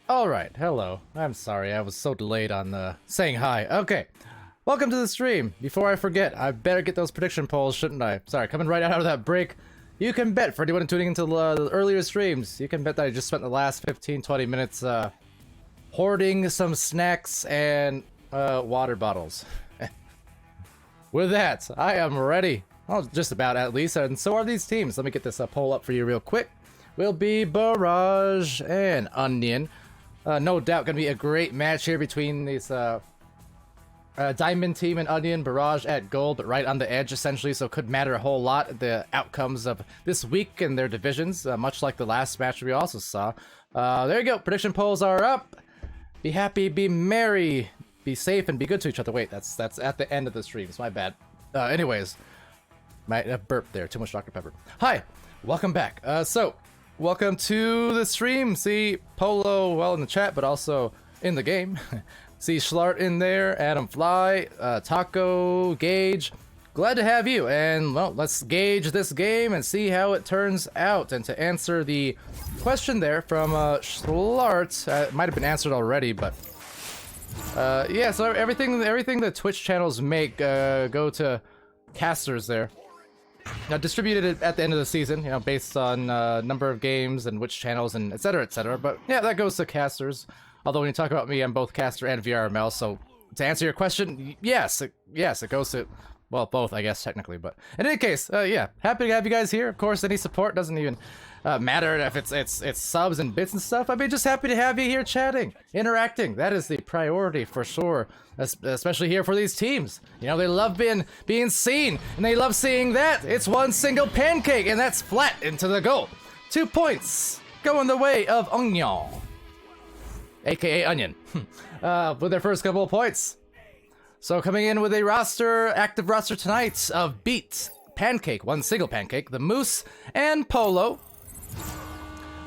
Alright, hello. I'm sorry, I was so delayed on saying hi. Okay, welcome to the stream. Before I forget, I better get those prediction polls, shouldn't I? Sorry, coming right out of that break. You can bet, for anyone tuning into the earlier streams, you can bet that I just spent the last 15-20 minutes hoarding some snacks and water bottles. With that, I am ready. Well, just about at least, and so are these teams. Let me get this poll up for you real quick. Will be Barrage and Onion. No doubt gonna be a great match here between these Diamond team and Onion. Barrage at gold, but right on the edge essentially, so could matter a whole lot the outcomes of this week and their divisions, much like the last match we also saw. There you go, prediction polls are up. Be happy, be merry, be safe, and be good to each other. Wait, that's at the end of the stream, it's my bad. Anyways, might have burped there, too much Dr. Pepper. Hi, welcome back. Welcome to the stream. See Polo well in the chat, but also in the game. See Schlart in there, Adam Fly, Taco, Gage. Glad to have you. And well, let's gauge this game and see how it turns out. And to answer the question there from Schlart, it might have been answered already, but yeah. So everything the Twitch channels make go to casters there. Now, distributed at the end of the season, you know, based on number of games and which channels and etc. etc. But yeah, that goes to casters. Although when you talk about me, I'm both caster and VRML. So to answer your question, yes, it goes to, well, both, I guess technically. But in any case, yeah, happy to have you guys here. Of course, any support doesn't even matter if it's subs and bits and stuff. I'd be just happy to have you here chatting, interacting. That is the priority for sure, especially here for these teams. You know, they love being seen, and they love seeing that. It's one single pancake, and that's flat into the goal. 2 points going the way of Onion, aka Onion, with their first couple of points. So coming in with a active roster tonight of Beat, Pancake, one single pancake, the Moose, and Polo.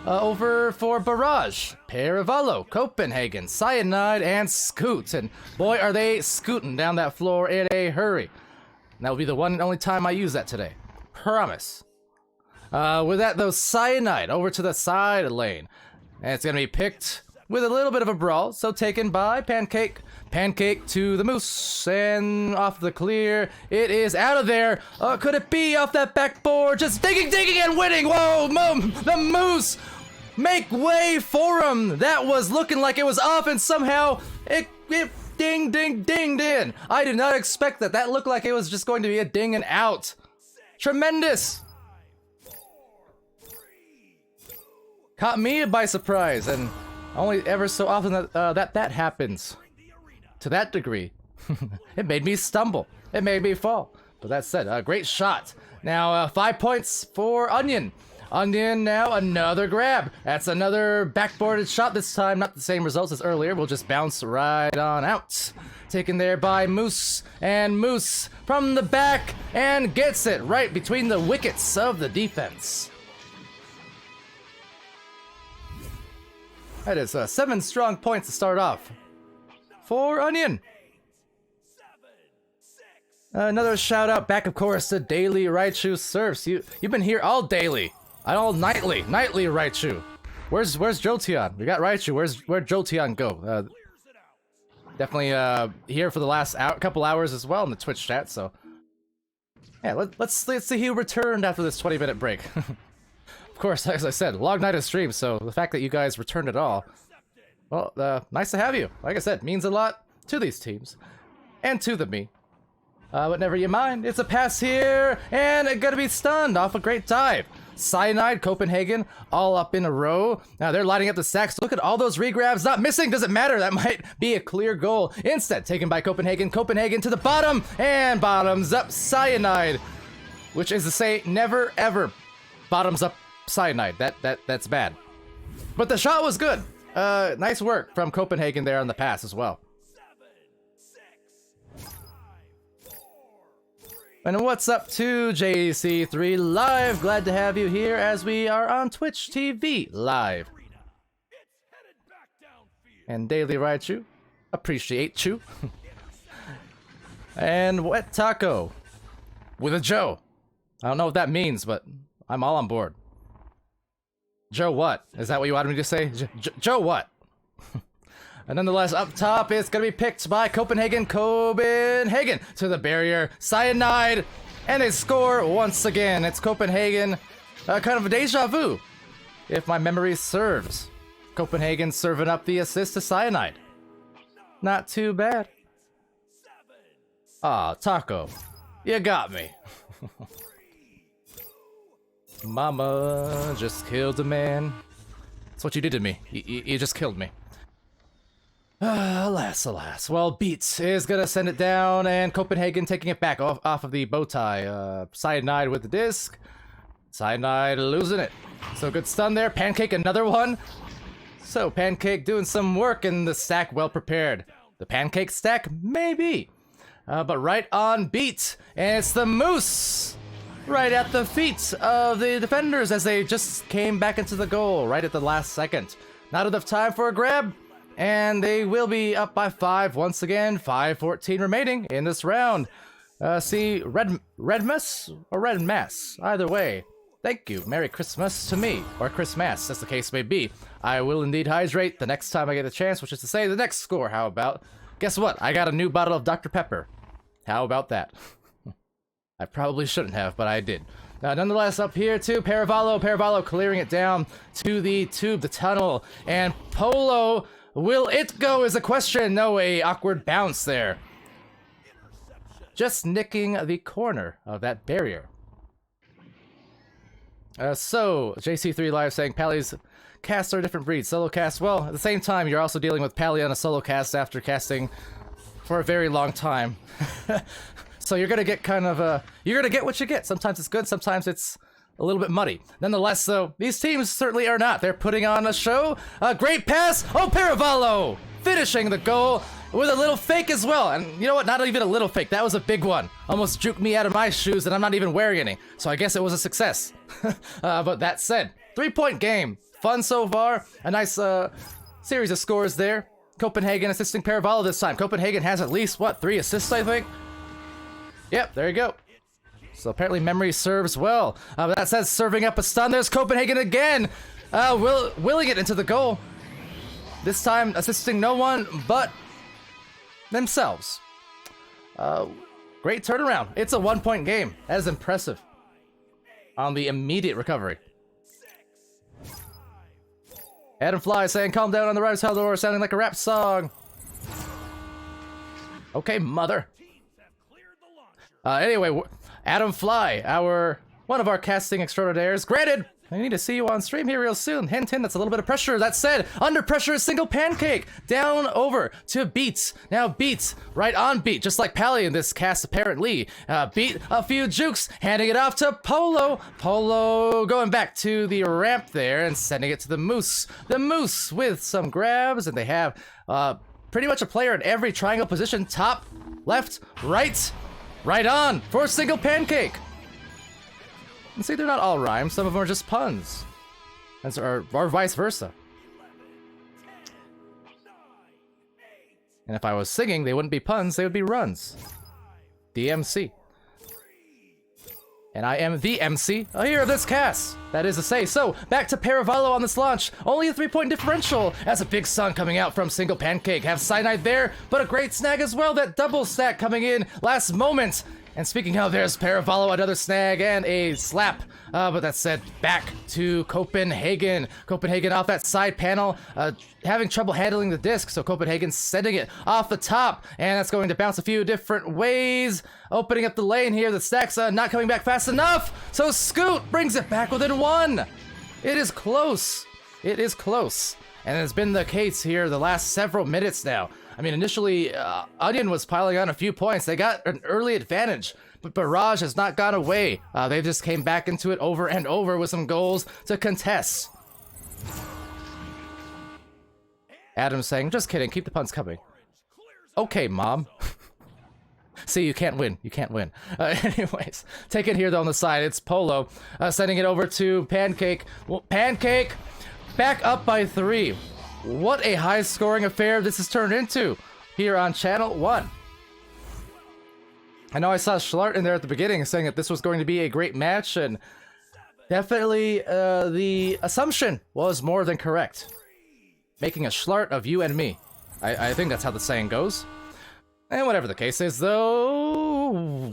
Over for Barrage, Paravallo, Copenhagen, Cyanide, and Scoot. And boy, are they scooting down that floor in a hurry. And that will be the one and only time I use that today. Promise. With that, though, Cyanide over to the side lane. And it's going to be picked with a little bit of a brawl. So taken by Pancake. Pancake to the Moose, and off the clear. It is out of there. Could it be off that backboard? Just digging, and winning. Whoa, the Moose make way for him. That was looking like it was off, and somehow it dinged in. I did not expect that. That looked like it was just going to be a ding and out. Tremendous. Caught me by surprise, and only ever so often that happens. To that degree. It made me stumble. It made me fall. But that said, great shot. Now, 5 points for Onion. Onion now, another grab. That's another backboarded shot this time. Not the same results as earlier. We'll just bounce right on out. Taken there by Moose. And Moose from the back and gets it right between the wickets of the defense. That is 7 strong points to start off for Onion. Another shout out back, of course, to Daily Raichu Surfs. You've been here all daily, all nightly Raichu. Where's Jolteon? We got Raichu. Where'd Jolteon go? Definitely here for the last couple hours as well in the Twitch chat. So yeah, let's see who returned after this 20-minute break. Of course, as I said, long night of stream. So the fact that you guys returned at all. Well, nice to have you. Like I said, means a lot to these teams. And to me. But never you mind. It's a pass here. And it's gonna be stunned off a great dive. Cyanide, Copenhagen, all up in a row. Now they're lining up the stacks. Look at all those regrabs. Not missing. Doesn't matter. That might be a clear goal. Instead, taken by Copenhagen. Copenhagen to the bottom. And bottoms up Cyanide. Which is to say, never ever bottoms up Cyanide. That's bad. But the shot was good. Nice work from Copenhagen there on the pass as well. And what's up to JC3 Live? Glad to have you here as we are on Twitch TV Live. And Daily Raichu, appreciate you. And Wet Taco with a Joe. I don't know what that means, but I'm all on board. Joe what? Is that what you wanted me to say? Joe what? And nonetheless, up top, it's going to be picked by Copenhagen. Copenhagen to the barrier. Cyanide. And they score once again. It's Copenhagen. Kind of a deja vu, if my memory serves. Copenhagen serving up the assist to Cyanide. Not too bad. Ah, Taco. You got me. Mama just killed a man. That's what you did to me. You just killed me. Alas, alas. Well, Beats is gonna send it down, and Copenhagen taking it back off of the bow tie. Cyanide with the disc. Cyanide losing it. So good stun there. Pancake, another one. So Pancake doing some work, and the stack well prepared. The Pancake stack, maybe. But right on beat, and it's the Moose. Right at the feet of the defenders as they just came back into the goal right at the last second. Not enough time for a grab. And they will be up by 5 once again. 5:14 remaining in this round. See, Red Mess or Red Mass? Either way, thank you. Merry Christmas to me. Or Christmas, as the case may be. I will indeed hydrate the next time I get a chance, which is to say the next score. How about? Guess what? I got a new bottle of Dr. Pepper. How about that? I probably shouldn't have, but I did. Nonetheless, up here too, Paravallo clearing it down to the tube, the tunnel. And Polo... will it go is a question. No, a awkward bounce there. Just nicking the corner of that barrier. So, JC3 Live saying Pally's casts are a different breed. Solo cast, well, at the same time, you're also dealing with Pally on a solo cast after casting for a very long time. So you're gonna get kind of you're gonna get what you get. Sometimes it's good, sometimes it's a little bit muddy. Nonetheless, though, these teams certainly are not. They're putting on a show. A great pass. Oh, Paravallo finishing the goal with a little fake as well. And you know what? Not even a little fake. That was a big one. Almost juked me out of my shoes, and I'm not even wearing any. So I guess it was a success. But that said, 3-point game. Fun so far. A nice series of scores there. Copenhagen assisting Paravallo this time. Copenhagen has at least, what, 3 assists, I think? Yep, there you go. So apparently memory serves well. But that says serving up a stun. There's Copenhagen again. Willing it into the goal. This time assisting no one but themselves. Great turnaround. It's a 1-point game. That is impressive. On the immediate recovery. Adam Fly saying calm down on the right of Palidore, sounding like a rap song. Okay, mother. Anyway, Adam Fly, one of our casting extraordinaires. Granted, I need to see you on stream here real soon. Hint, hint, that's a little bit of pressure. That said, under pressure is single Pancake. Down over to Beats. Now Beats, right on Beat, just like Pally in this cast apparently. Beat, a few jukes, handing it off to Polo. Polo going back to the ramp there and sending it to the Moose. The Moose with some grabs, and they have pretty much a player in every triangle position. Top, left, right. Right on for a single Pancake. And see, they're not all rhymes. Some of them are just puns. Or vice versa. And if I was singing, they wouldn't be puns, they would be runs. DMC. And I am the MC here of this cast. That is to say. So, back to Paravallo on this launch. Only a 3-point differential. As a big sun coming out from single Pancake. Have Cyanide there, but a great snag as well. That double stack coming in last moment. And speaking of, there's Paravallo, another snag and a slap. But that said, back to Copenhagen. Copenhagen off that side panel, having trouble handling the disc. So Copenhagen sending it off the top. And that's going to bounce a few different ways. Opening up the lane here. The stack's not coming back fast enough. So Scoot brings it back within 1. It is close. It is close. And it's been the case here the last several minutes now. I mean, initially, Onion was piling on a few points. They got an early advantage, but Barrage has not gone away. They just came back into it over and over with some goals to contest. Adam's saying, just kidding, keep the puns coming. Okay, Mom. See, you can't win. You can't win. Anyways, take it here, though, on the side. It's Polo sending it over to Pancake. Well, Pancake back up by 3. What a high-scoring affair this has turned into here on Channel 1. I know I saw Schlart in there at the beginning saying that this was going to be a great match, and definitely the assumption was more than correct. making a schlart of you and me. I think that's how the saying goes. And whatever the case is, though...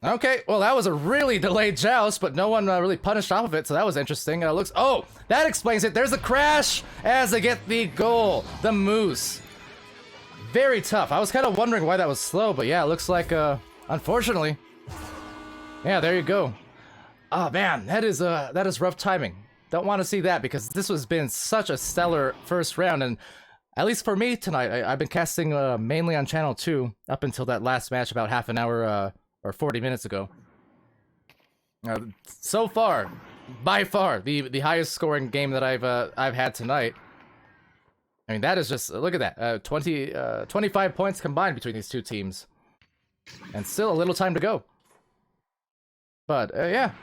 Okay, well, that was a really delayed joust, but no one really punished off of it, so that was interesting. Oh, that explains it. There's a crash as they get the goal. The Moose. Very tough. I was kind of wondering why that was slow, but yeah, it looks like, unfortunately. Yeah, there you go. Oh, man, that is rough timing. Don't want to see that, because this has been such a stellar first round, and at least for me tonight, I've been casting mainly on Channel 2 up until that last match about half an hour, or 40 minutes ago. So far, by far, the highest scoring game that I've had tonight. I mean, that is just, look at that, 25 points combined between these two teams. And still a little time to go. But, yeah,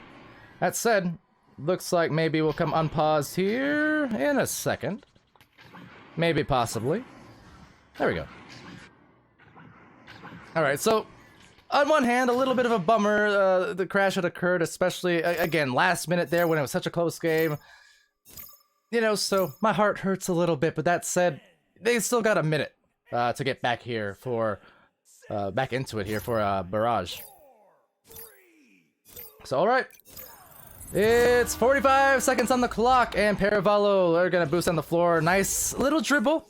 that said, looks like maybe we'll come unpaused here in a second. Maybe, possibly. There we go. Alright, so... on one hand, a little bit of a bummer, the crash had occurred, especially, again, last minute there when it was such a close game. You know, so my heart hurts a little bit, but that said, they still got a minute to get back here for, back into it here for Barrage. So, alright. It's 45 seconds on the clock, and Paravallo are gonna boost on the floor. Nice little dribble.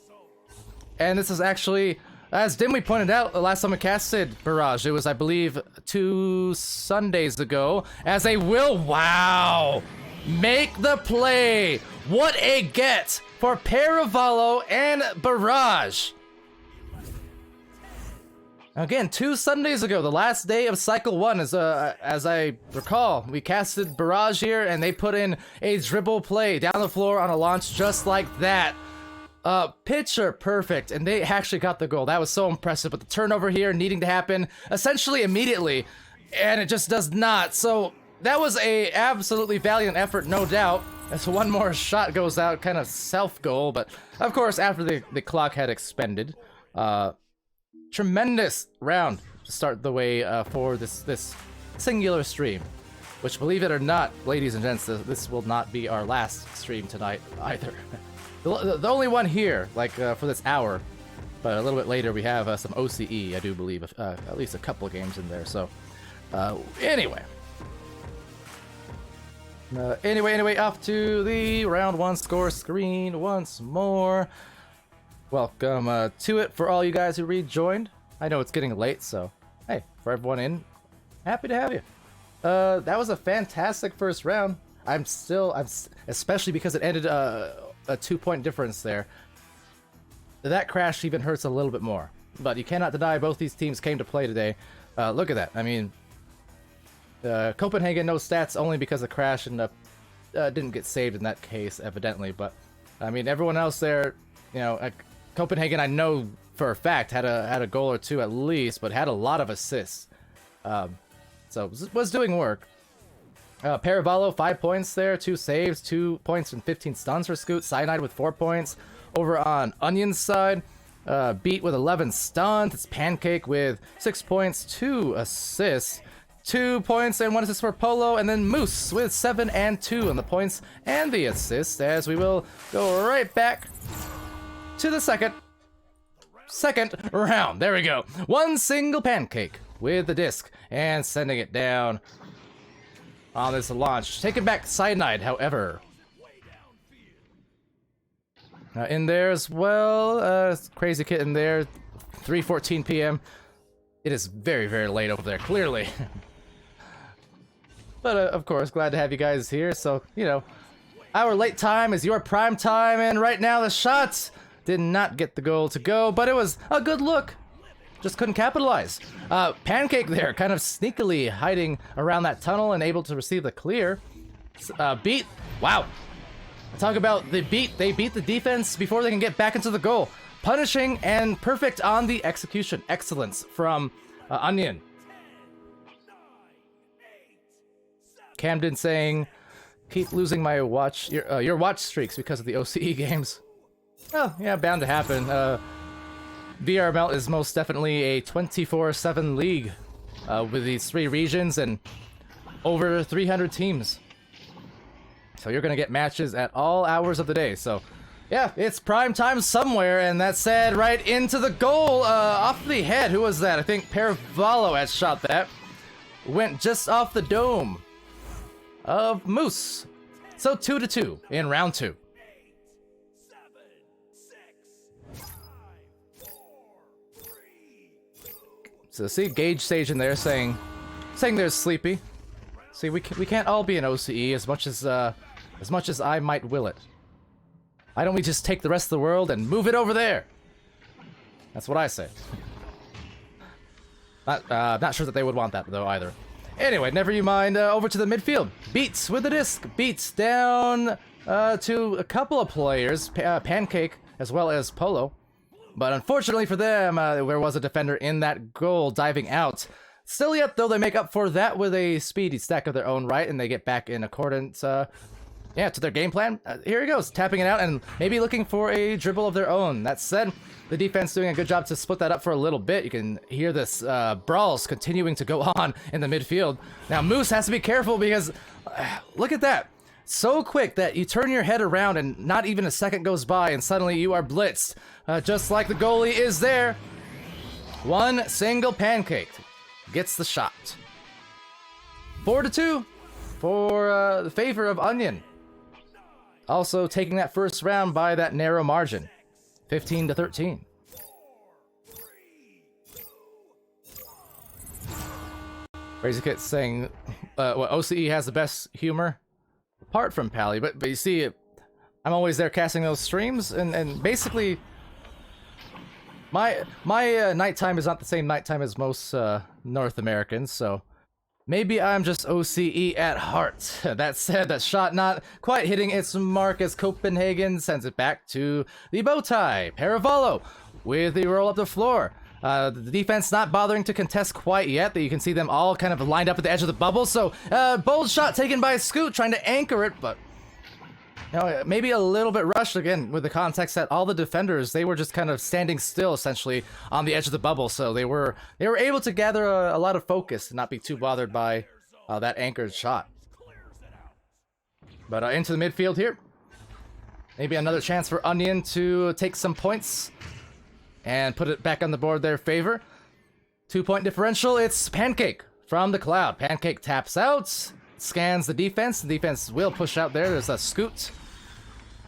And this is actually... as Dimly pointed out, the last time we casted Barrage, it was, I believe, 2 Sundays ago, as they will, wow, make the play. What a get for Paravallo and Barrage. Again, 2 Sundays ago, the last day of Cycle 1, as I recall, we casted Barrage here, and they put in a dribble play down the floor on a launch just like that. Picture perfect, and they actually got the goal. That was so impressive, but the turnover here needing to happen essentially immediately, and it just does not. So that was a absolutely valiant effort, no doubt, as one more shot goes out, kind of self-goal, but of course after the clock had expended. Tremendous round to start the way for this singular stream, which, believe it or not, ladies and gents, this will not be our last stream tonight either. The only one here, like, for this hour, but a little bit later we have some OCE, I do believe, at least a couple of games in there, so, anyway. Anyway, off to the round 1 score screen once more. Welcome to it for all you guys who rejoined. I know it's getting late, so, hey, for everyone in, happy to have you. That was a fantastic first round. I'm especially because it ended, a 2-point difference there. That crash even hurts a little bit more. But you cannot deny both these teams came to play today. Look at that. I mean, Copenhagen no stats only because the crash and didn't get saved in that case, evidently. But I mean, everyone else there, you know, Copenhagen, I know for a fact had a goal or two at least, but had a lot of assists. So was doing work. Paravallo, 5 points there, 2 saves, 2 points and 15 stuns for Scoot. Cyanide with 4 points. Over on Onion's side, Beat with 11 stuns. It's Pancake with 6 points, 2 assists. 2 points and 1 assist for Polo, and then Moose with 7 and 2 on the points and the assists, as we will go right back to the second round. There we go. One single Pancake with the disc and sending it down on this launch. Taking back Cyanide, however. In there as well, Crazy Kid in there, 3:14 p.m. It is very, very late over there, clearly. But, of course, glad to have you guys here. So, you know, our late time is your prime time, and right now the shots did not get the goal to go, but it was a good look. Just couldn't capitalize. Pancake there, kind of sneakily hiding around that tunnel and able to receive the clear. Beat, wow. Talk about the beat. They beat the defense before they can get back into the goal. Punishing and perfect on the execution. Excellence from Onion. Camden saying, keep losing my watch, your watch streaks because of the OCE games. Well, yeah, bound to happen. VRML is most definitely a 24/7 league with these 3 regions and over 300 teams. So you're going to get matches at all hours of the day. So Yeah, it's prime time somewhere, and that said, right into the goal, off the head. Who was that? I think Paravallo had shot that. Went just off the dome of Moose. So 2-2 in round 2. So see, Gage Sage in there saying they're sleepy. See, we can't all be an OCE as much as I might will it. Why don't we just take the rest of the world and move it over there? That's what I say. Not sure that they would want that, though, either. Anyway, never you mind. Over to the midfield. Beats with the disc. Beats down to a couple of players. Pancake, as well as Polo. But unfortunately for them, there was a defender in that goal diving out. Still yet, though, they make up for that with a speedy stack of their own right, and they get back in accordance... yeah, to their game plan. Here he goes, tapping it out and maybe looking for a dribble of their own. That said, the defense doing a good job to split that up for a little bit. You can hear this brawls continuing to go on in the midfield. Now, Moose has to be careful because look at that. So quick that you turn your head around and not even a second goes by and suddenly you are blitzed. Just like the goalie is there. One single pancake gets the shot. 4-2 for the favor of Onion. Also taking that first round by that narrow margin. 15-13. Crazy Kit saying OCE has the best humor apart from Pally, but you see, I'm always there casting those streams, and basically my nighttime is not the same nighttime as most North Americans, so maybe I'm just OCE at heart. That said, that shot not quite hitting its mark as Copenhagen sends it back to the bow tie. Paravallo with the roll up the floor. The defense not bothering to contest quite yet. You can see them all kind of lined up at the edge of the bubble. So, bold shot taken by Scoot trying to anchor it, but you know, maybe a little bit rushed again with the context that all the defenders, they were just kind of standing still essentially on the edge of the bubble. So they were able to gather a lot of focus and not be too bothered by that anchored shot. But into the midfield here. Maybe another chance for Onion to take some points and put it back on the board their favor. 2-point differential. It's Pancake from the Cloud. Pancake taps out, scans the defense. The defense will push out there. There's a Scoot.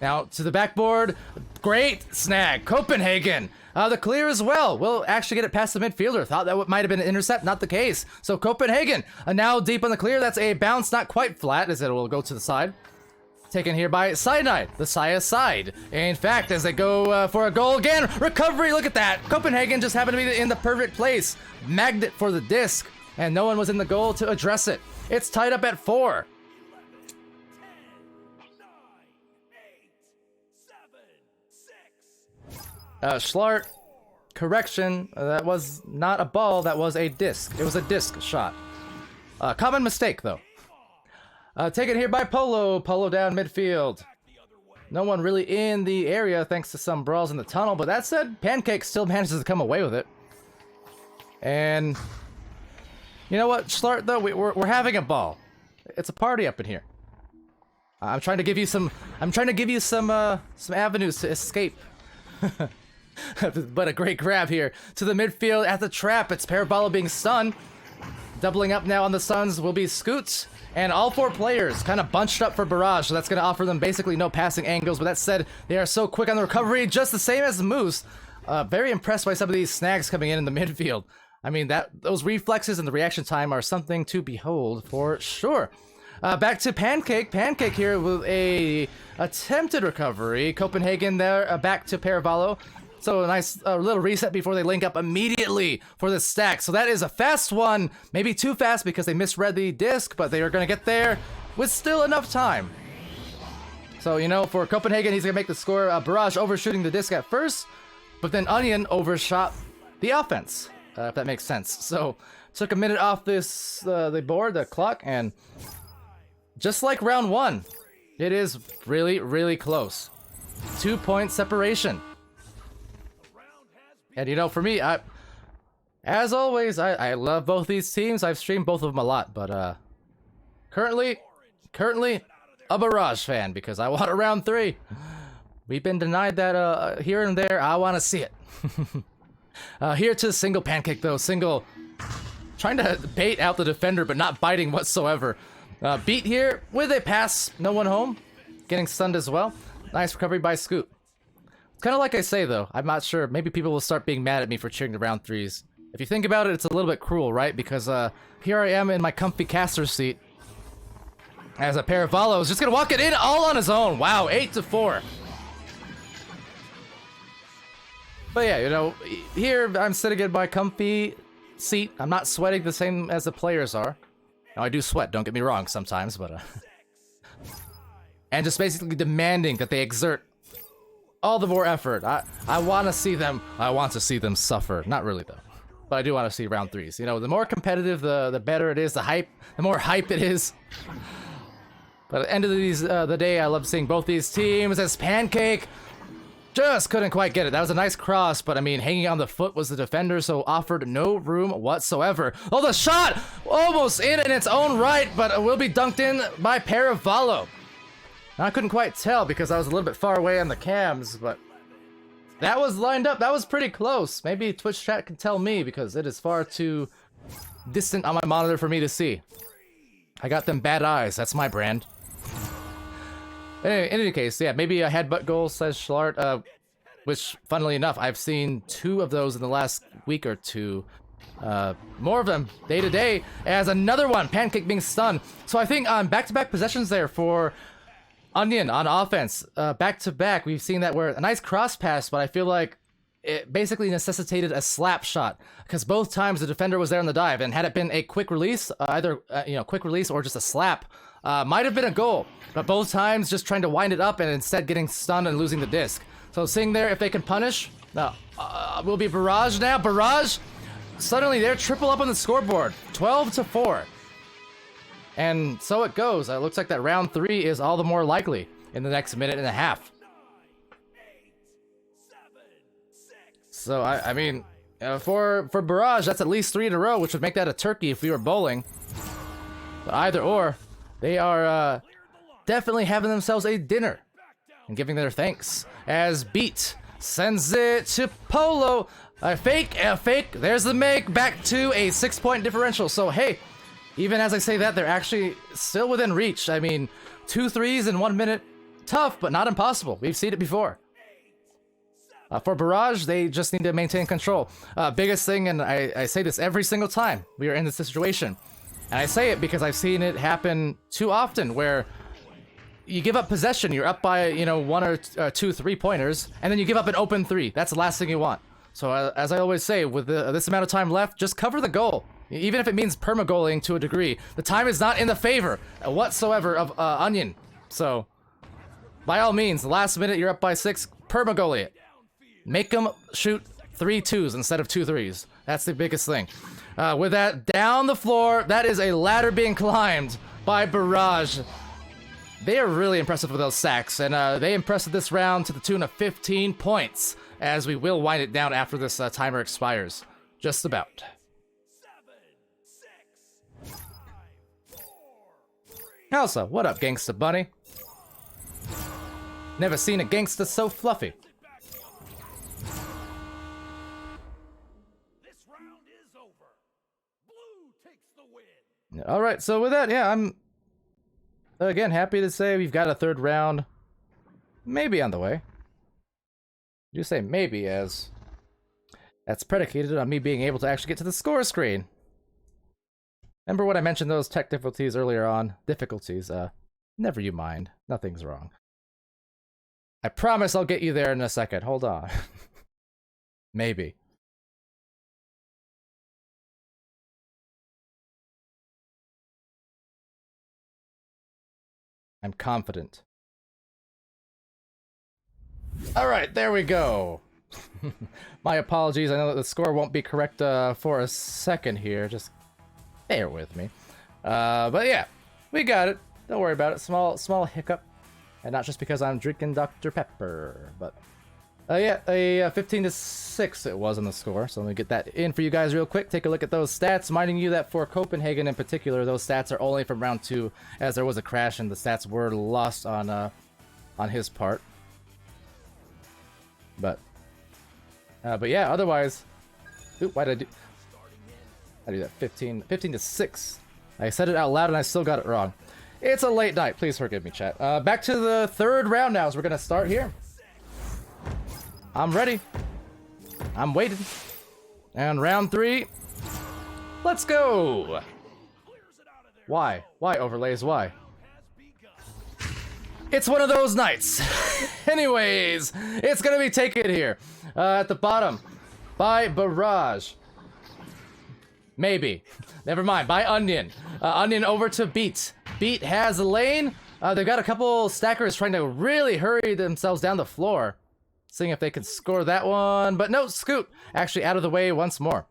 Now to the backboard. Great snag. Copenhagen. The clear as well. Will actually get it past the midfielder. Thought that might have been an intercept. Not the case. So Copenhagen now deep on the clear. That's a bounce, not quite flat, as it will go to the side. Taken here by Cyanide, the Saya side. In fact, as they go for a goal again, recovery, look at that. Copenhagen just happened to be in the perfect place. Magnet for the disc, and no one was in the goal to address it. It's tied up at 4. Schlart, correction, that was not a ball, that was a disc. It was a disc shot. Common mistake, though. Taken here by Polo. Polo down midfield. No one really in the area thanks to some brawls in the tunnel, but that said, Pancake still manages to come away with it. And you know what, Schlart, though, we're having a ball. It's a party up in here. I'm trying to give you some avenues to escape. But a great grab here to the midfield at the trap. It's Parabola being stunned. Doubling up now on the Suns will be Scoots. And all 4 players kind of bunched up for Barrage, so that's going to offer them basically no passing angles. But that said, they are so quick on the recovery, just the same as the Moose. Very impressed by some of these snags coming in the midfield. I mean, those reflexes and the reaction time are something to behold for sure. Back to Pancake. Pancake here with a attempted recovery. Copenhagen there, back to Paravallo. So a nice little reset before they link up immediately for the stack. So that is a fast one. Maybe too fast because they misread the disc, but they are going to get there with still enough time. So, you know, for Copenhagen, he's going to make the score. Barrage overshooting the disc at first, but then Onion overshot the offense, if that makes sense. So took a minute off this the board, the clock, and just like round 1, it is really, really close. 2-point separation. And you know, for me, as always, I love both these teams. I've streamed both of them a lot, but currently a Barrage fan because I want a round 3. We've been denied that here and there. I want to see it. Here to single pancake though. Single. Trying to bait out the defender, but not biting whatsoever. Beat here with a pass. No one home. Getting stunned as well. Nice recovery by Scoop. It's kind of like I say though. I'm not sure. Maybe people will start being mad at me for cheering the round 3s. If you think about it, it's a little bit cruel, right? Because here I am in my comfy caster seat. As a pair of Valos just gonna walk it in all on his own. Wow, 8-4. But yeah, you know, here I'm sitting in my comfy seat. I'm not sweating the same as the players are. Now, I do sweat, don't get me wrong sometimes, but and just basically demanding that they exert all the more effort. I want to see them suffer. Not really though. But I do want to see round 3s. You know, the more competitive, the better it is. The more hype it is. But at the end of the day, I love seeing both these teams. As Pancake just couldn't quite get it. That was a nice cross, but I mean, hanging on the foot was the defender, so offered no room whatsoever. Oh, the shot! Almost in its own right, but it will be dunked in by Paravalo. Now, I couldn't quite tell because I was a little bit far away on the cams, but that was lined up. That was pretty close. Maybe Twitch chat can tell me because it is far too distant on my monitor for me to see. I got them bad eyes. That's my brand. In any case, yeah, maybe a headbutt goal, says Schlart, which, funnily enough, I've seen 2 of those in the last week or 2. More of them day to day, as another one, Pancake being stunned. So I think back-to-back possessions there for Onion on offense. Back-to-back, we've seen that where a nice cross pass, but I feel like it basically necessitated a slap shot because both times the defender was there on the dive, and had it been a quick release, either quick release or just a slap, might have been a goal. But both times just trying to wind it up and instead getting stunned and losing the disc. So seeing there if they can punish, will be Barrage now. Barrage suddenly they're triple up on the scoreboard, 12-4. And so it goes. It looks like that round 3 is all the more likely in the next minute and a half. So I mean, for Barrage, that's at least 3 in a row, which would make that a turkey if we were bowling. But either or, they are definitely having themselves a dinner and giving their thanks. As Beat sends it to Polo. A fake. There's the make. Back to a 6-point differential. So hey, even as I say that, they're actually still within reach. I mean, 2 3s in 1 minute. Tough, but not impossible. We've seen it before. For Barrage, they just need to maintain control. Biggest thing, and I say this every single time we are in this situation, and I say it because I've seen it happen too often, where you give up possession, you're up by 1 or 2 3-pointers, and then you give up an open 3. That's the last thing you want. So as I always say, with this amount of time left, just cover the goal. Even if it means perma-goaling to a degree. The time is not in the favor whatsoever of Onion. So, by all means, the last minute you're up by 6, perma-goalie it. Make them shoot 3 2s instead of 2 3s. That's the biggest thing. With that, down the floor, that is a ladder being climbed by Barrage. They are really impressive with those sacks, and they impressed this round to the tune of 15 points, as we will wind it down after this timer expires. Just about. 7, 6, 5, 4, Elsa, what up, Gangsta Bunny? Never seen a gangsta so fluffy. Alright, so with that, yeah, I'm again happy to say we've got a 3rd round maybe on the way. You say maybe, as that's predicated on me being able to actually get to the score screen. Remember when I mentioned those tech difficulties earlier on? Difficulties, never you mind. Nothing's wrong. I promise I'll get you there in a second. Hold on. Maybe. I'm confident. Alright, there we go. My apologies, I know that the score won't be correct for a second here. Just bear with me. But yeah, we got it. Don't worry about it. Small hiccup. And not just because I'm drinking Dr. Pepper, but... yeah, a 15-6 it was on the score, so let me get that in for you guys real quick. Take a look at those stats, minding you that for Copenhagen in particular, those stats are only from round 2, as there was a crash and the stats were lost on his part. But yeah, otherwise... Oop, why did I do that? 15 to 6. I said it out loud and I still got it wrong. It's a late night. Please forgive me, chat. Back to the third round now, so we're gonna start here. I'm ready. I'm waiting. And round 3. Let's go! Why? Why, Overlays? Why? It's one of those nights. Anyways, it's gonna be taken here. At the bottom. By Barrage. Maybe. Never mind. By Onion. Onion over to Beat. Beat has a lane. They've got a couple stackers trying to really hurry themselves down the floor. Seeing if they can score that one. But no, Scoot actually out of the way once more.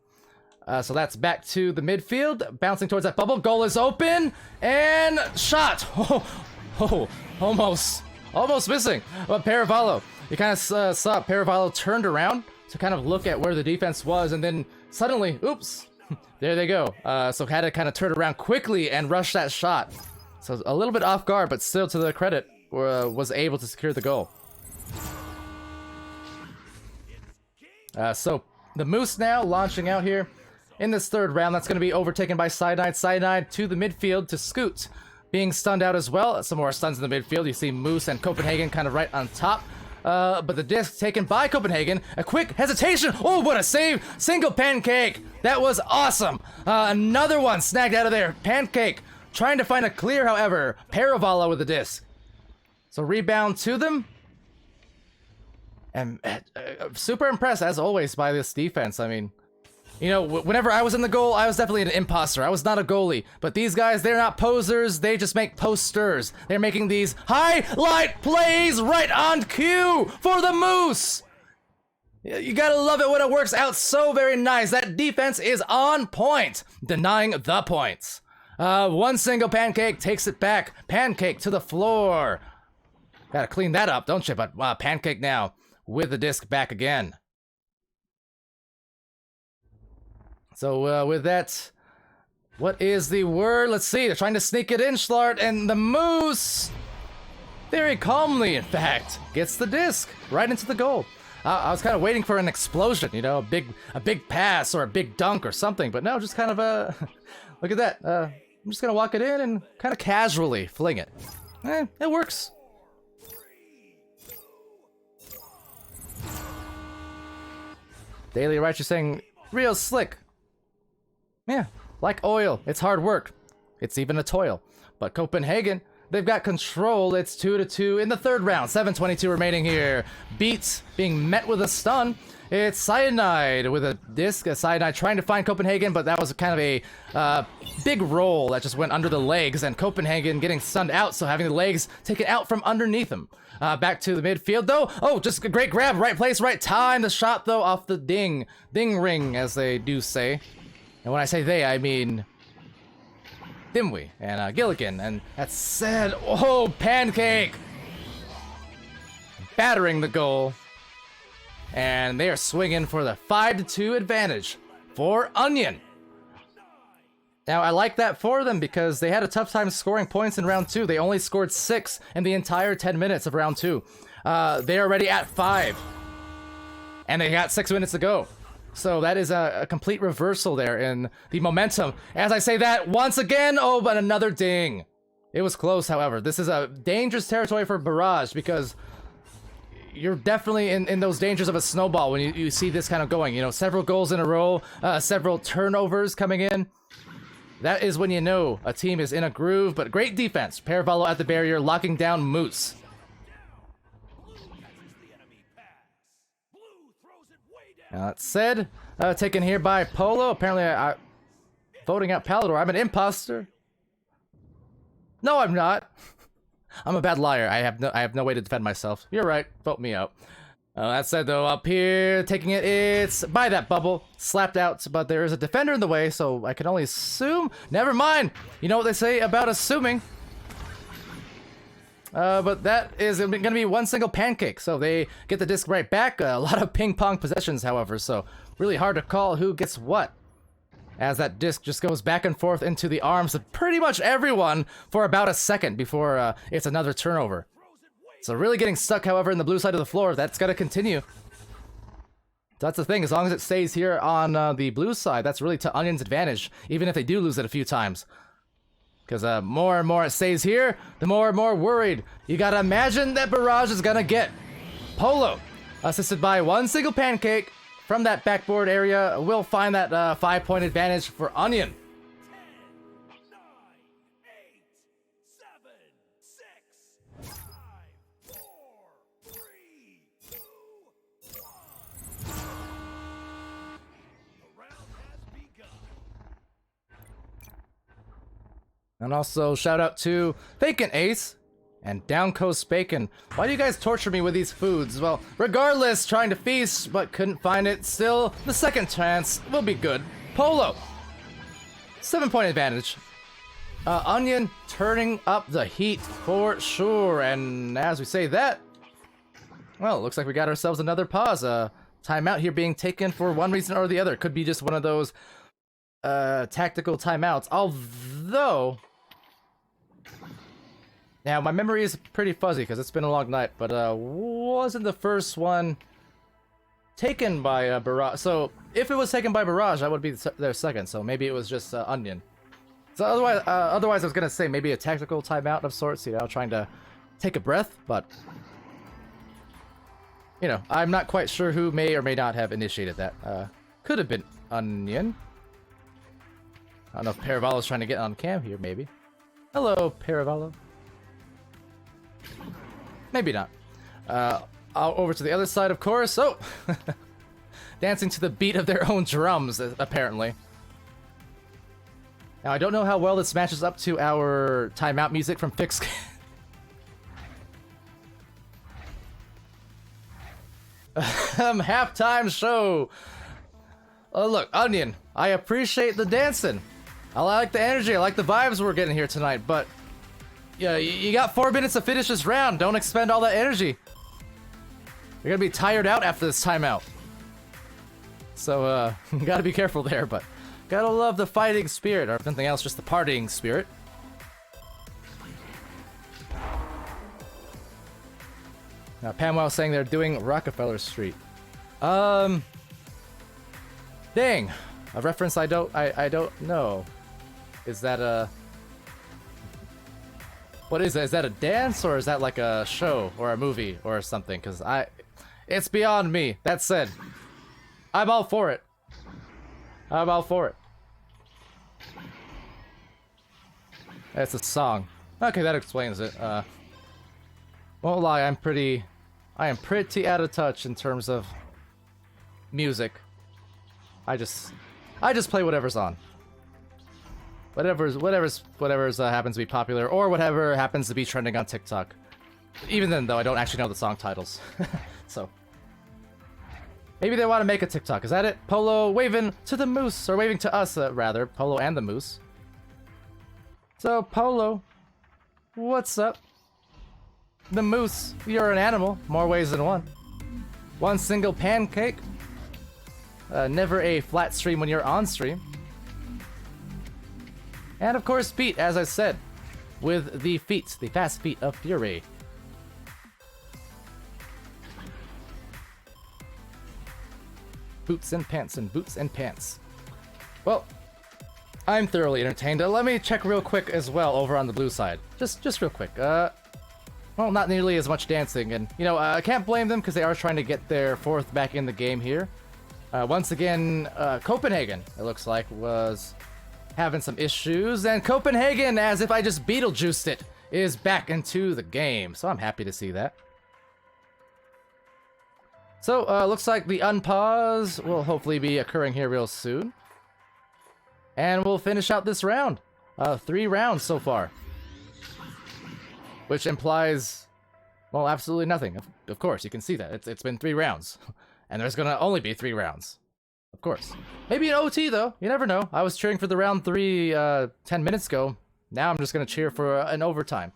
So that's back to the midfield. Bouncing towards that bubble. Goal is open. And shot. Oh, almost missing. But Paravallo. You kind of saw Paravallo turned around to kind of look at where the defense was. And then suddenly, oops. There they go. So had to kind of turn around quickly and rush that shot. So a little bit off guard, but still to their credit, was able to secure the goal. So the Moose now launching out here in this third round. That's going to be overtaken by Cyanide. Cyanide to the midfield to Scoot. Being stunned out as well. Some more stuns in the midfield. You see Moose and Copenhagen kind of right on top. But the disc taken by Copenhagen. A quick hesitation. Oh, what a save. Single Pancake. That was awesome. Another one snagged out of there. Pancake trying to find a clear, however. Paravallo with the disc. So rebound to them. And super impressed, as always, by this defense. I mean, you know, whenever I was in the goal, I was definitely an imposter. I was not a goalie. But these guys, they're not posers. They just make posters. They're making these highlight plays right on cue for the Moose. You gotta love it when it works out so very nice. That defense is on point, denying the points. One single Pancake takes it back. Pancake to the floor. Gotta clean that up, don't you? But Pancake now with the disc back again. So with that, what is the word? Let's see. They're trying to sneak it in, Schlart, and the Moose, very calmly, in fact, gets the disc right into the goal. I was kind of waiting for an explosion, you know, a big pass or a big dunk or something, but no, just kind of look at that. I'm just gonna walk it in and kind of casually fling it. It works. Daily Righteous saying, real slick. Yeah, like oil. It's hard work. It's even a toil. But Copenhagen, they've got control. It's 2-2 in the third round. 7:22 remaining here. Beats being met with a stun. It's Cyanide with a disc. Cyanide trying to find Copenhagen, but that was kind of a big roll that just went under the legs, and Copenhagen getting stunned out, so having the legs taken out from underneath him. Back to the midfield, though. Oh, just a great grab. Right place, right time. The shot, though, off the ding ring, as they do say. And when I say they, I mean Dimwee and Gilligan. And that said, oh, Pancake! Battering the goal. And they are swinging for the 5-2 advantage for Onion. Now, I like that for them because they had a tough time scoring points in round 2. They only scored 6 in the entire 10 minutes of round 2. They are already at 5. And they got 6 minutes to go. So that is a complete reversal there in the momentum. As I say that, once again, oh, but another ding. It was close, however. This is a dangerous territory for Barrage because you're definitely in those dangers of a snowball when you see this kind of going. You know, several goals in a row, several turnovers coming in. That is when you know a team is in a groove, but great defense. Paravallo at the barrier, locking down Moose. Now that said, taken here by Polo. Apparently, I voting out Palidore. I'm an imposter. No, I'm not. I'm a bad liar. I have no way to defend myself. You're right. Vote me out. That said, though, up here, taking it, it's by that bubble, slapped out, but there is a defender in the way, so I can only assume. Never mind. You know what they say about assuming. But that is going to be one single Pancake, so they get the disc right back. A lot of ping-pong possessions, however, so really hard to call who gets what. As that disc just goes back and forth into the arms of pretty much everyone for about a second before it's another turnover. So really getting stuck, however, in the blue side of the floor. That's got to continue. That's the thing, as long as it stays here on the blue side, that's really to Onion's advantage, even if they do lose it a few times. Because more and more it stays here, the more and more worried. You gotta imagine that Barrage is gonna get Polo, assisted by one single pancake from that backboard area, will find that 5-point advantage for Onion. 10, 9, 8, 7, 6, 5, 4, 3, 2, 1. The round has begun. And also, shout out to Bacon Ace and Down Coast Bacon. Why do you guys torture me with these foods? Well, regardless, trying to feast, but couldn't find it. Still, the second chance will be good. Polo! 7-point advantage. Onion turning up the heat for sure. And as we say that, well, looks like we got ourselves another pause. Timeout here being taken for one reason or the other. Could be just one of those tactical timeouts. Although, now my memory is pretty fuzzy because it's been a long night, but wasn't the first one taken by Barrage? So if it was taken by Barrage, that would be their second. So maybe it was just Onion. So otherwise I was gonna say maybe a tactical timeout of sorts, you know, trying to take a breath, but you know, I'm not quite sure who may or may not have initiated that. Could have been Onion. I don't know if Paravallo's trying to get on cam here, maybe. Hello, Paravallo. Maybe not. Over to the other side, of course. Oh! Dancing to the beat of their own drums, apparently. Now, I don't know how well this matches up to our timeout music from Fix. Halftime show! Look, Onion, I appreciate the dancing. I like the energy, I like the vibes we're getting here tonight, but yeah, you got 4 minutes to finish this round. Don't expend all that energy. You're gonna be tired out after this timeout. So, gotta be careful there, but gotta love the fighting spirit, or if nothing else, just the partying spirit. Now, Pamwell saying they're doing Rockefeller Street. Dang. A reference I don't know. Is that a... What is that? Is that a dance, or is that like a show, or a movie, or something? Because it's beyond me. That said, I'm all for it. I'm all for it. That's a song. Okay, that explains it. Won't lie, I am pretty out of touch in terms of music. I just play whatever's on. Whatever's happens to be popular, or whatever happens to be trending on TikTok. Even then, though, I don't actually know the song titles. So maybe they want to make a TikTok. Is that it? Polo waving to the moose, or waving to us, rather. Polo and the moose. So Polo, what's up? The moose, you're an animal, more ways than one. One single pancake. Never a flat stream when you're on stream. And of course, Pete, as I said, with the feet, the fast feet of Fury. Boots and pants and boots and pants. Well, I'm thoroughly entertained. Let me check real quick as well over on the blue side. Just real quick. Well, not nearly as much dancing, and you know, I can't blame them because they are trying to get their 4th back in the game here. Once again, Copenhagen, it looks like, was having some issues, and Copenhagen, as if I just Beetlejuiced it, is back into the game, so I'm happy to see that. So, looks like the unpause will hopefully be occurring here real soon. And we'll finish out this round. 3 rounds so far. Which implies, well, absolutely nothing. Of course, you can see that. It's been 3 rounds. And there's gonna only be 3 rounds. Of course. Maybe an OT, though. You never know. I was cheering for the round 3 10 minutes ago. Now I'm just gonna cheer for an overtime.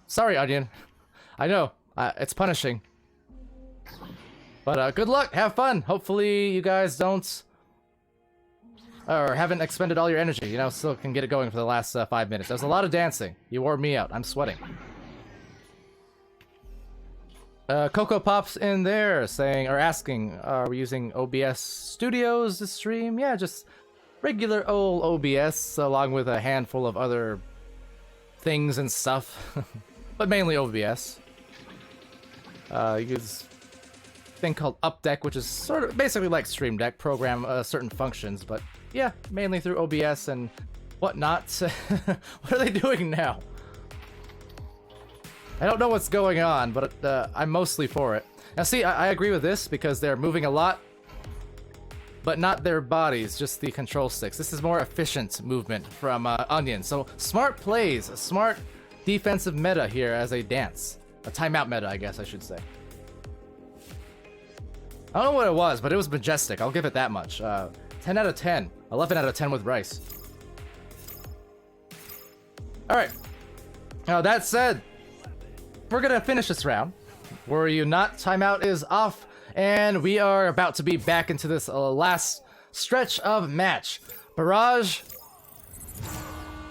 Sorry, Onion. I know. It's punishing. But good luck. Have fun. Hopefully you guys don't... or haven't expended all your energy. You know, still can get it going for the last 5 minutes. There's a lot of dancing. You wore me out. I'm sweating. Coco Pops in there saying, or asking, are we using OBS Studios to stream? Yeah, just regular old OBS along with a handful of other things and stuff, but mainly OBS. Use a thing called Updeck, which is sort of basically like Stream Deck, program certain functions, but yeah, mainly through OBS and whatnot. What are they doing now? I don't know what's going on, but I'm mostly for it. Now see, I agree with this because they're moving a lot, but not their bodies, just the control sticks. This is more efficient movement from Onion. So smart plays, a smart defensive meta here as a dance. A timeout meta, I guess I should say. I don't know what it was, but it was majestic. I'll give it that much. 10 out of 10. 11 out of 10 with Rice. Alright. Now that said, we're gonna finish this round. Worry you not, timeout is off, and we are about to be back into this last stretch of match. Barrage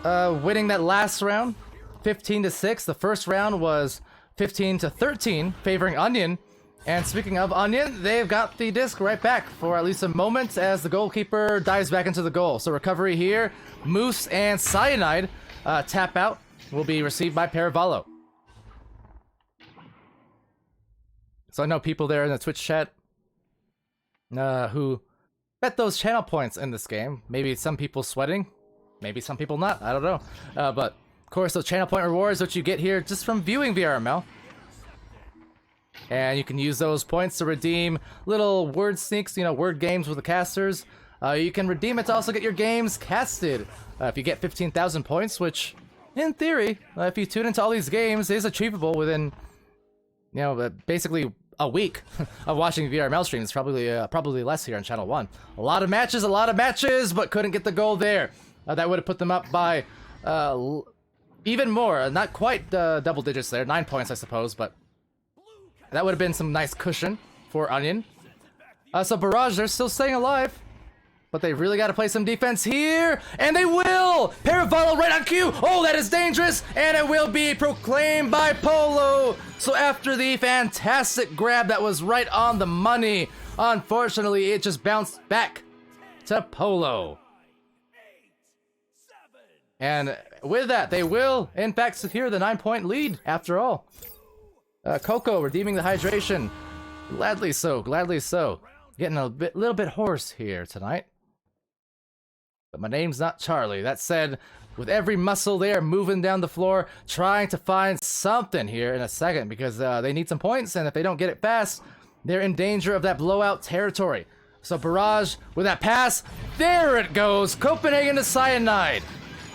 winning that last round, 15-6. The first round was 15-13, favoring Onion. And speaking of Onion, they've got the disc right back for at least a moment as the goalkeeper dives back into the goal. So recovery here, Moose and Cyanide tap out will be received by Paravallo. So I know people there in the Twitch chat who bet those channel points in this game. Maybe some people sweating, maybe some people not, I don't know. But of course those channel point rewards which you get here just from viewing VRML. And you can use those points to redeem little word sneaks, you know, word games with the casters. You can redeem it to also get your games casted. If you get 15,000 points, which in theory, if you tune into all these games, is achievable within, you know, basically a week of watching VRML streams. Probably less here on Channel 1. A lot of matches, but couldn't get the goal there. That would have put them up by even more. Not quite double digits there. 9 points, I suppose, but that would have been some nice cushion for Onion. So Barrage, they're still staying alive. But they really got to play some defense here. And they will! Paravallo right on cue! Oh, that is dangerous! And it will be proclaimed by Polo! So after the fantastic grab that was right on the money, unfortunately, it just bounced back to Polo. And with that, they will, in fact, secure the 9-point lead, after all. Coco redeeming the hydration. Gladly so, gladly so. Getting a little bit hoarse here tonight. But my name's not Charlie. That said, with every muscle they are moving down the floor, trying to find something here in a second, because they need some points, and if they don't get it fast, they're in danger of that blowout territory. So Barrage with that pass, there it goes! Copenhagen to Cyanide!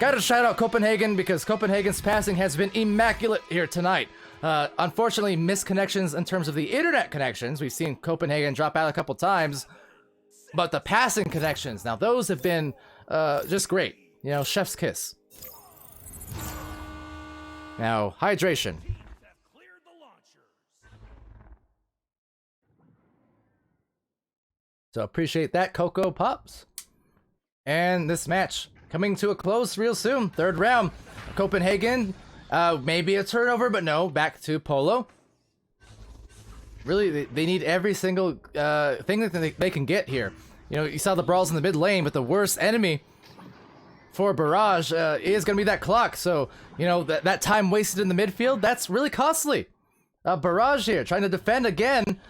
Gotta shout out Copenhagen, because Copenhagen's passing has been immaculate here tonight. Unfortunately, misconnections in terms of the internet connections. We've seen Copenhagen drop out a couple times, but the passing connections, now those have been just great. You know, chef's kiss. Now, hydration. So appreciate that, Coco Pops. And this match coming to a close real soon. Third round. Copenhagen, maybe a turnover, but no, back to Polo. Really, they need every single thing that they can get here. You know, you saw the brawls in the mid lane, but the worst enemy for Barrage is going to be that clock. So, you know, that time wasted in the midfield, that's really costly. Barrage here, trying to defend again.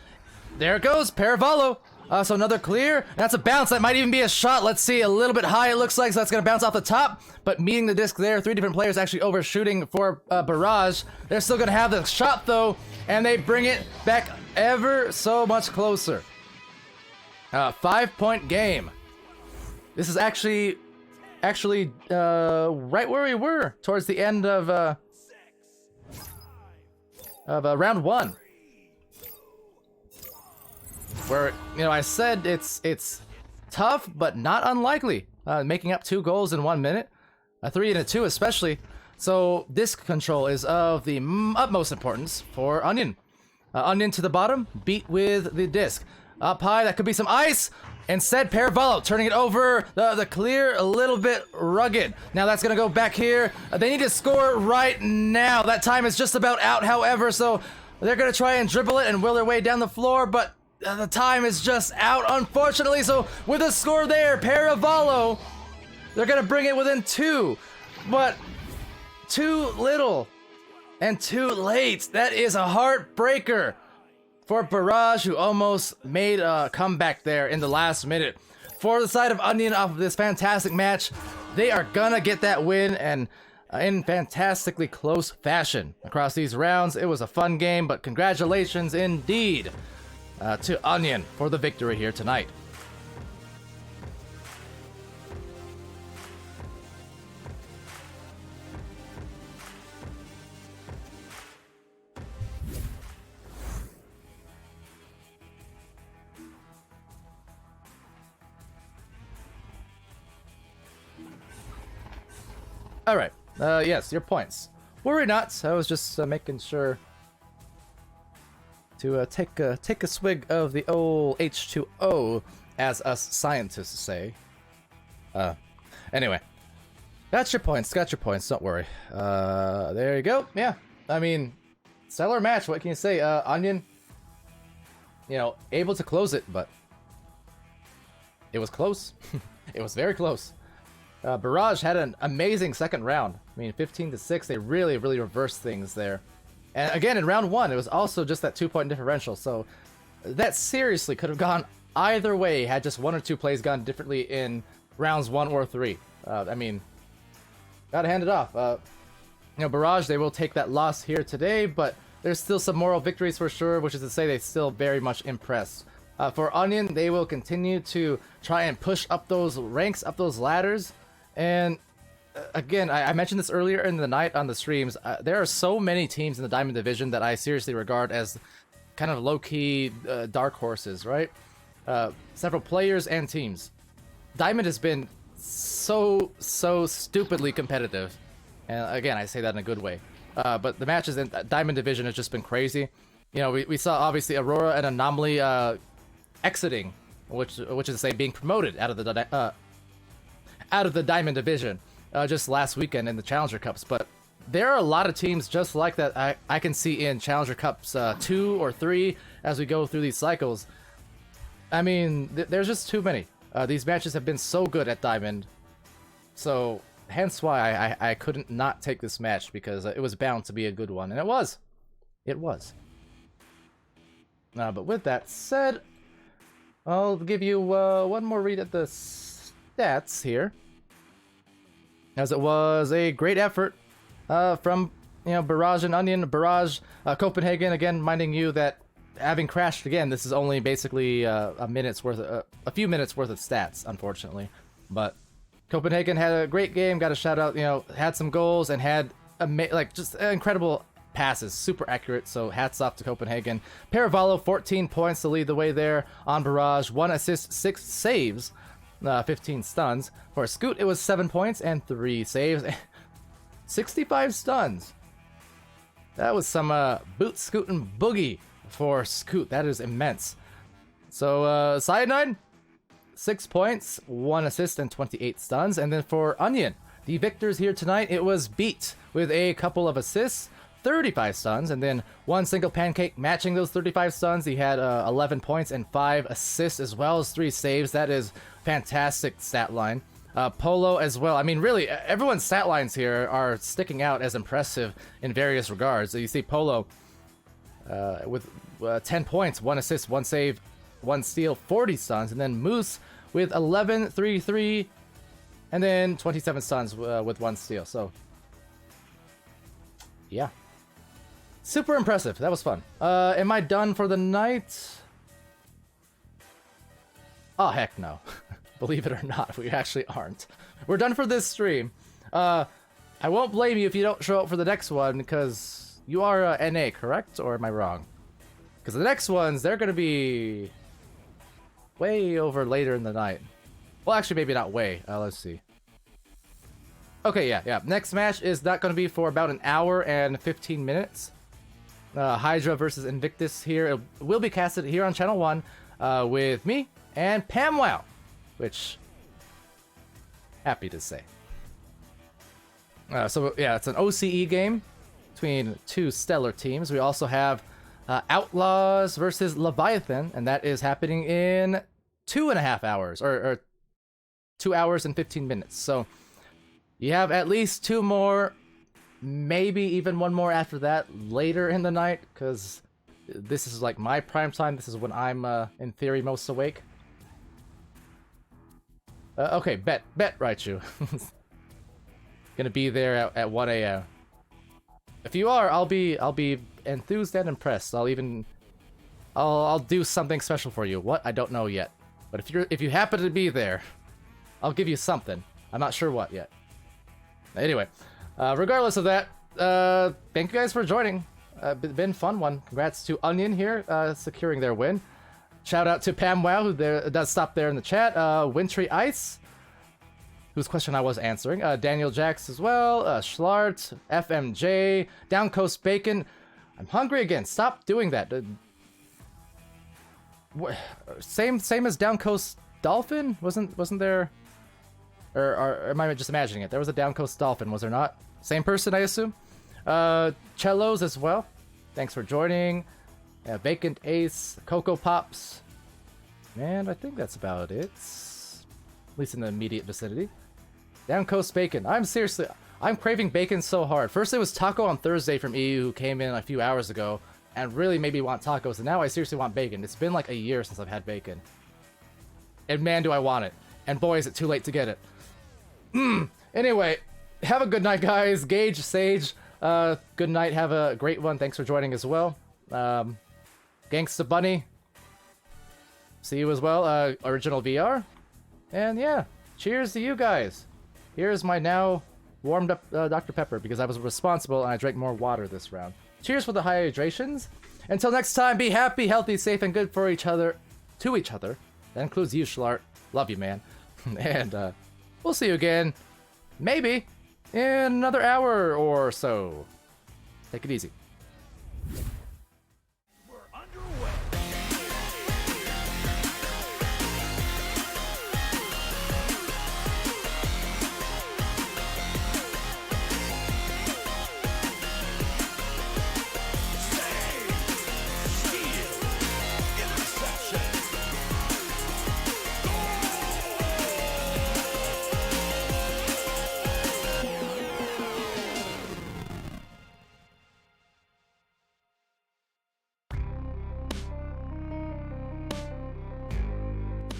There it goes, Paravallo. So another clear. That's a bounce. That might even be a shot. Let's see, a little bit high it looks like, so that's going to bounce off the top. But meeting the disc there, 3 different players actually overshooting for Barrage. They're still going to have the shot, though, and they bring it back ever so much closer. 5-point game. This is actually right where we were towards the end of round 1. Where, you know, I said it's tough, but not unlikely. Making up 2 goals in 1 minute. A 3 and a 2 especially. So disc control is of the utmost importance for Onion. Onion to the bottom, beat with the disc. Up high, that could be some ice. Instead, Paravallo turning it over. The clear, a little bit rugged. Now that's going to go back here. They need to score right now. That time is just about out, however, so They're gonna try and dribble it and will their way down the floor, but the time is just out, unfortunately. So with a score there, Paravallo, they're gonna bring it within 2, but too little and too late. That is a heartbreaker for Barrage, who almost made a comeback there in the last minute. For the side of Onion, off of this fantastic match, they are gonna get that win, and in fantastically close fashion across these rounds. It was a fun game, but congratulations indeed to Onion for the victory here tonight. All right. Yes, your points. Worry not. I was just making sure to take a swig of the old H2O, as us scientists say. Anyway, got your points. Got your points. Don't worry. There you go. Yeah. I mean, stellar match. What can you say? Onion, you know, able to close it, but it was close. It was very close. Barrage had an amazing second round. I mean, 15-6, they really reversed things there. And again, in round 1, it was also just that 2-point differential. So that seriously could have gone either way had just 1 or 2 plays gone differently in rounds 1 or 3. I mean, gotta hand it off. You know, Barrage, they will take that loss here today, but there's still some moral victories for sure, which is to say they still very much impressed. For Onion, they will continue to try and push up those ranks, up those ladders. And again, I mentioned this earlier in the night on the streams. There are so many teams in the Diamond Division that I seriously regard as kind of low-key dark horses, right? Several players and teams. Diamond has been so stupidly competitive. And again, I say that in a good way. But the matches in Diamond Division has just been crazy. You know, we saw obviously Aurora and Anomaly exiting, which is to say being promoted out of the Diamond Division just last weekend in the Challenger Cups. But there are a lot of teams just like that I can see in Challenger Cups 2 or 3 as we go through these cycles. I mean, there's just too many. These matches have been so good at Diamond. So hence why I couldn't not take this match, because it was bound to be a good one. And it was. It was. But with that said, I'll give you one more read at the stats here, as it was a great effort from, you know, Barrage and Onion. Barrage, Copenhagen, again, minding you that having crashed again, this is only basically a few minutes worth of stats, unfortunately. But Copenhagen had a great game, got a shout out, you know, had some goals and had just incredible passes, super accurate, so hats off to Copenhagen. Paravallo, 14 points to lead the way there on Barrage, 1 assist, 6 saves, 15 stuns. For Scoot, it was 7 points and 3 saves. 65 stuns. That was some boot, scoot, and boogie for Scoot. That is immense. So, Cyanide, 6 points, 1 assist, and 28 stuns. And then for Onion, the victors here tonight, it was Beat with a couple of assists, 35 stuns, and then 1 single pancake matching those 35 stuns. He had 11 points and 5 assists, as well as 3 saves. That is fantastic stat line. Polo as well. I mean, really, everyone's stat lines here are sticking out as impressive in various regards. So you see Polo with 10 points, 1 assist, 1 save, 1 steal, 40 stuns, and then Moose with 11, 3, 3, and then 27 stuns with 1 steal. So, yeah. Super impressive. That was fun. Am I done for the night? Oh, heck no. Believe it or not, we actually aren't. We're done for this stream. I won't blame you if you don't show up for the next one, because you are NA, correct? Or am I wrong? Because the next ones, they're going to be way over later in the night. Well, actually, maybe not way. Let's see. Okay, yeah. Next match is not going to be for about an hour and 15 minutes. Hydra versus Invictus here. It will be casted here on Channel 1 with me and PamWow, which, happy to say. So yeah, it's an OCE game between 2 stellar teams. We also have Outlaws versus Leviathan, and that is happening in 2.5 hours, or 2 hours and 15 minutes. So you have at least 2 more, maybe even 1 more after that later in the night, because this is like my prime time. This is when I'm, in theory, most awake. Okay, bet, Raichu. Gonna be there at 1 a.m. If you are, I'll be enthused and impressed. I'll do something special for you. What? I don't know yet. But if you happen to be there, I'll give you something. I'm not sure what yet. Anyway, regardless of that, thank you guys for joining. Been a fun one. Congrats to Onion here, securing their win. Shout out to Pam Wow, who does stop there in the chat. Wintry Ice, whose question I was answering. Daniel Jax as well. Schlart, FMJ, Down Coast Bacon. I'm hungry again. Stop doing that. Same as Down Coast Dolphin? Wasn't there? Or am I just imagining it? There was a Down Coast Dolphin, was there not? Same person, I assume. Cellos as well. Thanks for joining. Vacant Ace, Cocoa Pops. And I think that's about it. At least in the immediate vicinity. Down Coast Bacon. I'm craving bacon so hard. First it was Taco on Thursday from EU, who came in a few hours ago and really made me want tacos, and now I seriously want bacon. It's been like a year since I've had bacon. And man, do I want it. And boy, is it too late to get it. Anyway, have a good night, guys. Gage, Sage, good night. Have a great one. Thanks for joining as well. Gangsta Bunny, see you as well. Original VR. And yeah, cheers to you guys. Here's my now warmed up Dr. Pepper, because I was responsible and I drank more water this round. Cheers for the hydrations. Until next time, be happy, healthy, safe, and good for each other. To each other. That includes you, Schlart. Love you, man. And we'll see you again, maybe, in another hour or so. Take it easy. We're underway.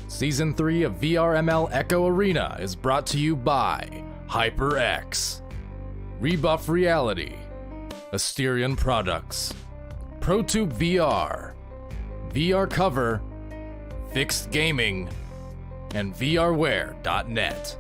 Season 3 of VRML Echo Arena is brought to you by HyperX, Rebuff Reality, Asterion Products, ProTube VR, VR Cover, Fixed Gaming, and VRware.net.